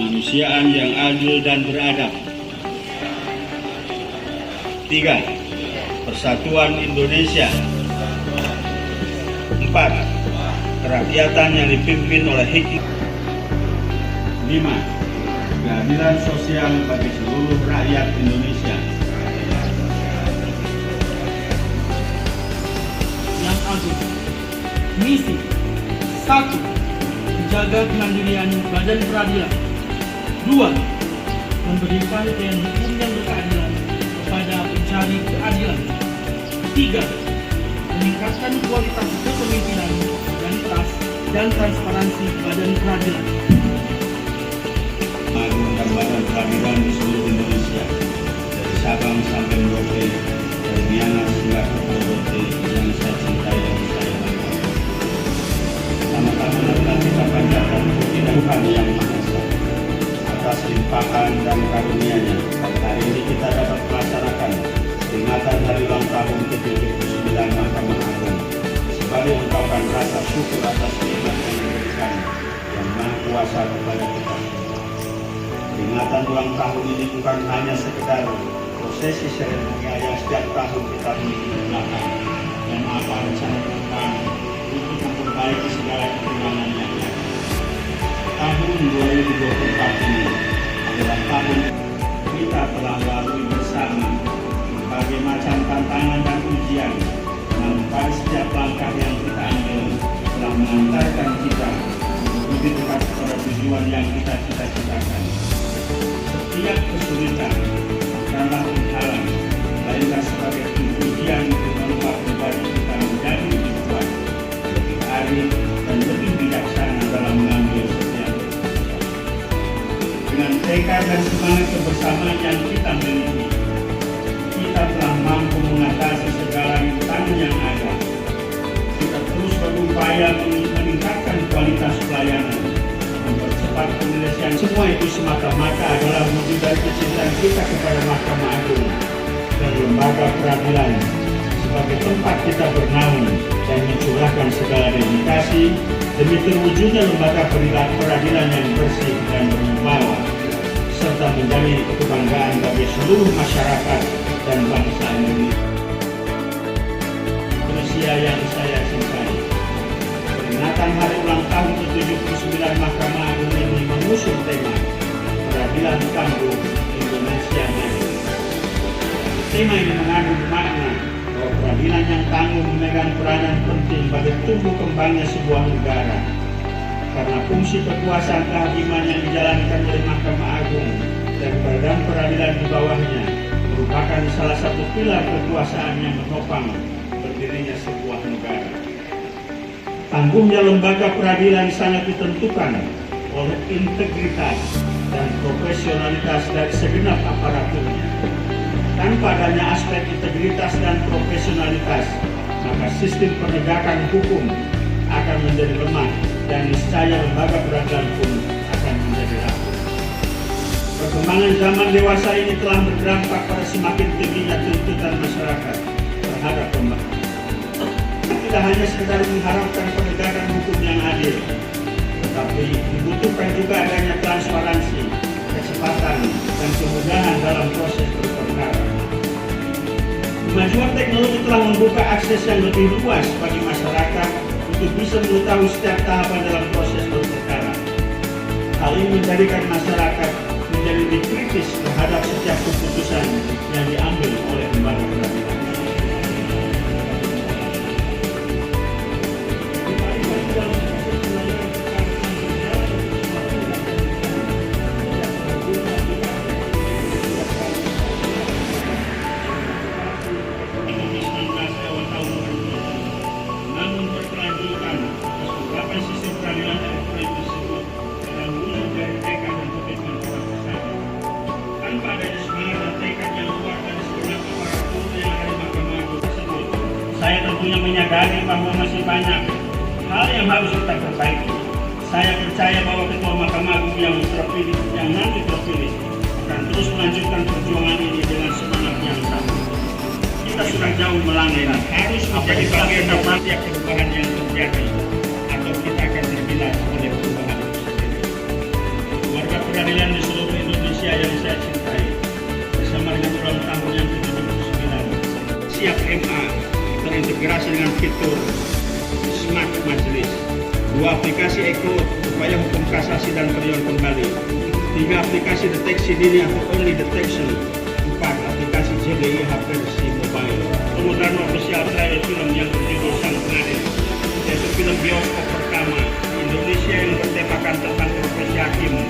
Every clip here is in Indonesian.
kemanusiaan yang adil dan beradab. 3. Persatuan Indonesia. 4. Kerakyatan yang dipimpin oleh hikmat. 5. Keadilan sosial bagi seluruh rakyat Indonesia. Yang agung. Misi 1. Menjaga kemandirian Badan Peradilan. 2. Memberikan pelayanan hukum yang berkeadilan kepada pencari keadilan. 3. Meningkatkan kualitas kepemimpinan dan trust dan transparansi Badan Peradilan. Agung dan Badan Peradilan di seluruh Indonesia, dari Sabang sampai Merauke, dari Miangas hingga ke Merauke, yang saya cintai dan saya banggakan. Pertama-tama adalah kita panjatkan puji dan kami yang Maha Esa atas limpahan dan karunia-Nya. Pada hari ini kita dapat melaksanakan peringatan hari ulang tahun ke-79 Mahkamah Agung sebagai ungkapan rasa syukur atas nikmat yang diberikan yang Maha Kuasa kepada kita. Peringatan ulang tahun ini bukan hanya sekedar prosesi seremonial yang setiap tahun kita melakukan dan apa rencana ke depan untuk memperbaiki segala kekurangan yang ada. Tahun 2024 ini adalah tahun kita telah lalui bersama berbagai macam tantangan dan ujian, namun pada setiap langkah yang kita ambil telah mengantarkan kita lebih dekat kepada tujuan yang kita cita-citakan. Setiap kesulitan bukanlah penghalang, melainkan sebagai ujian untuk merubah pribadi kita menjadi lebih kuat, lebih adil, dan lebih bijaksana dalam mengambil setiap keputusan. Dengan tekad dan semangat kebersamaan yang kita miliki, kita telah mampu mengatasi segala rintangan yang ada. Kita terus berupaya meningkatkan kualitas pelayanan, mempercepat penyelesaian. Semua itu semata-mata adalah wujud dari kecintaan kita kepada Mahkamah Agung dan lembaga peradilan sebagai tempat kita bernaung dan mencurahkan segala dedikasi demi terwujudnya lembaga peradilan yang bersih dan berwibawa, serta menjadi kebanggaan bagi seluruh masyarakat dan bangsa Indonesia. Indonesia yang saya cintai, peringatan hari ulang tahun ke-79 Mahkamah Agung ini mengusung tema Peradilan Tangguh Indonesia Maju. Tema ini mengandung makna bahwa peradilan yang tangguh memegang peranan penting bagi tumbuh kembangnya sebuah negara. Karena fungsi kekuasaan kehakiman yang dijalankan oleh Mahkamah Agung dan badan peradilan di bawahnya merupakan salah satu pilar kekuasaan yang menopang berdirinya sebuah negara. Tangguhnya lembaga peradilan sangat ditentukan oleh integritas dan profesionalitas dari segenap aparaturnya. Tanpa adanya aspek integritas dan profesionalitas, maka sistem penegakan hukum akan menjadi lemah dan niscaya lembaga peradilan pun akan menjadi rapuh. Perkembangan zaman dewasa ini telah berdampak pada semakin tingginya tuntutan masyarakat terhadap pemerintah. Tidak hanya sekedar mengharapkan penegakan hukum yang adil, tetapi dibutuhkan juga adanya transparansi, kecepatan, dan kemudahan dalam proses berperkara. Kemajuan teknologi telah membuka akses yang lebih luas bagi masyarakat untuk bisa mengetahui setiap tahapan dalam proses berperkara. Hal ini menjadikan masyarakat menjadi lebih kritis terhadap setiap keputusan yang diambil oleh lembaga peradilan. Saya tentunya menyadari bahwa masih banyak hal yang harus kita perbaiki. Saya percaya bahwa Ketua Mahkamah Agung yang nanti terpilih akan terus melanjutkan perjuangan ini dengan semangat yang sama. Kita sudah jauh melangkah, harus menjadi bagian dari setiap perubahan yang terjadi, atau kita akan terbilas oleh perubahan itu sendiri. Warga peradilan Siap MA terintegrasi dengan fitur Smart Majelis. 2. Aplikasi Eko upaya hukum kasasi dan perion kembali. 3. Aplikasi deteksi dini atau early detection. 4. Aplikasi JDI versi mobile. Kemudian official trailer film yang berjudul Sang Pengadil, yaitu film bioskop pertama di Indonesia yang bertemakan tentang profesi hakim,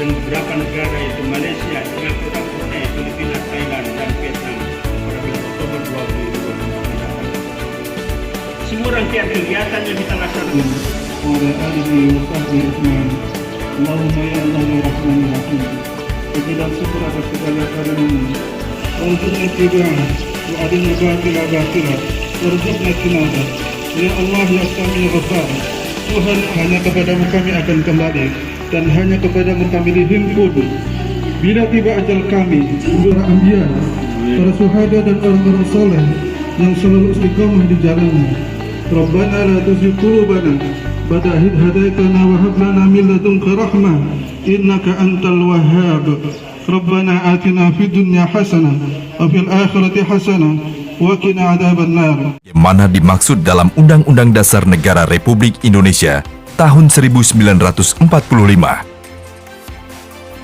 dan beberapa negara yaitu Malaysia, Singapura, Brunei, Filipina, Thailand, dan Vietnam pada bulan Oktober 2020. Semua rangkaian kegiatan yang kita laksanakan وعلى آله وصحبه أجمعين. اللهم يا الله يا رحمن يا رحيم اجعل syukur atas segala keadaanmu, warzuqna ittiba'ah wa adina batila batila warzuqna tinabah. Ya Allah ya Sami Ghafar, Tuhan, hanya kepadamu kami akan kembali dan hanya kepadamu kami dihimpun. Bila tiba ajal kami, para anbiya, para syuhada dan orang-orang soleh yang selalu istiqamah di jalanmu. Rabbana la tuzigh qulubana ba'da idh hadaytana wa hab lana min ladunka rahmah innaka antal wahhab. Rabbana atina fid dunya hasanah wa fil akhirati hasanah wa qina adzabannar. Mana dimaksud dalam Undang-Undang Dasar Negara Republik Indonesia tahun 1945.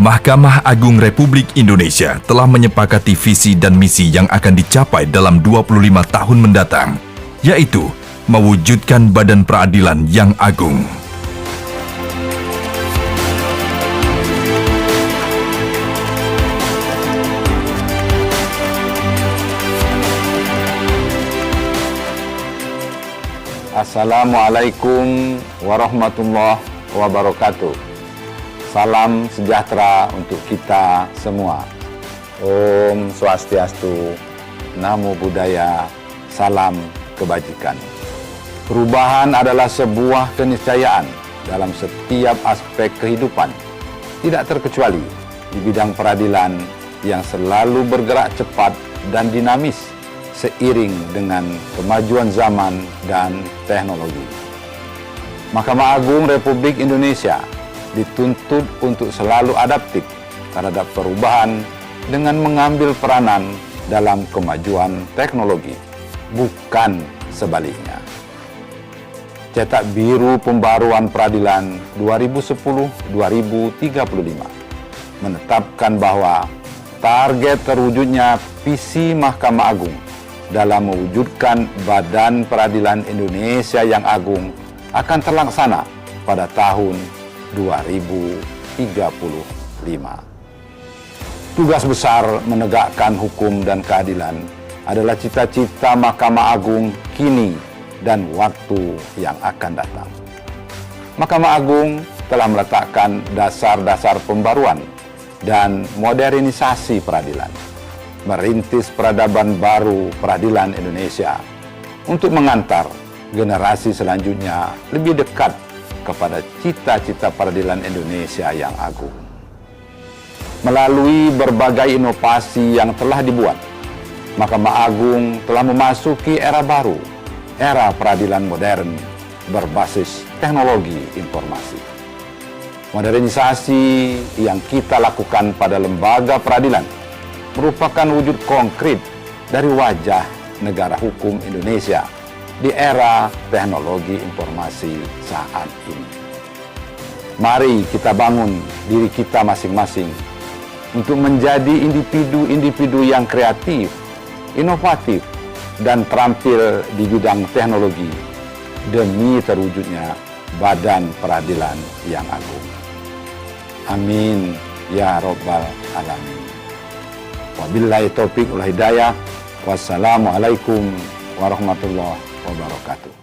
Mahkamah Agung Republik Indonesia telah menyepakati visi dan misi yang akan dicapai dalam 25 tahun mendatang, yaitu mewujudkan badan peradilan yang agung. Assalamualaikum warahmatullahi wabarakatuh. Salam sejahtera untuk kita semua. Om Swastiastu, Namo Buddhaya, salam kebajikan. Perubahan adalah sebuah keniscayaan dalam setiap aspek kehidupan, tidak terkecuali di bidang peradilan yang selalu bergerak cepat dan dinamis seiring dengan kemajuan zaman dan teknologi. Mahkamah Agung Republik Indonesia dituntut untuk selalu adaptif terhadap perubahan dengan mengambil peranan dalam kemajuan teknologi, bukan sebaliknya. Cetak Biru Pembaruan Peradilan 2010-2035 menetapkan bahwa target terwujudnya visi Mahkamah Agung dalam mewujudkan Badan Peradilan Indonesia yang agung akan terlaksana pada tahun 2035. Tugas besar menegakkan hukum dan keadilan adalah cita-cita Mahkamah Agung kini dan waktu yang akan datang. Mahkamah Agung telah meletakkan dasar-dasar pembaruan dan modernisasi peradilan, merintis peradaban baru peradilan Indonesia untuk mengantar generasi selanjutnya lebih dekat kepada cita-cita peradilan Indonesia yang agung. Melalui berbagai inovasi yang telah dibuat, Mahkamah Agung telah memasuki era baru, era peradilan modern berbasis teknologi informasi. Modernisasi yang kita lakukan pada lembaga peradilan merupakan wujud konkret dari wajah negara hukum Indonesia di era teknologi informasi saat ini. Mari kita bangun diri kita masing-masing untuk menjadi individu-individu yang kreatif, inovatif, dan terampil di bidang teknologi demi terwujudnya Badan Peradilan yang agung. Amin ya Rabbal Alamin. Wabillahi taufiq wal hidayah. Wassalamualaikum warahmatullahi wabarakatuh.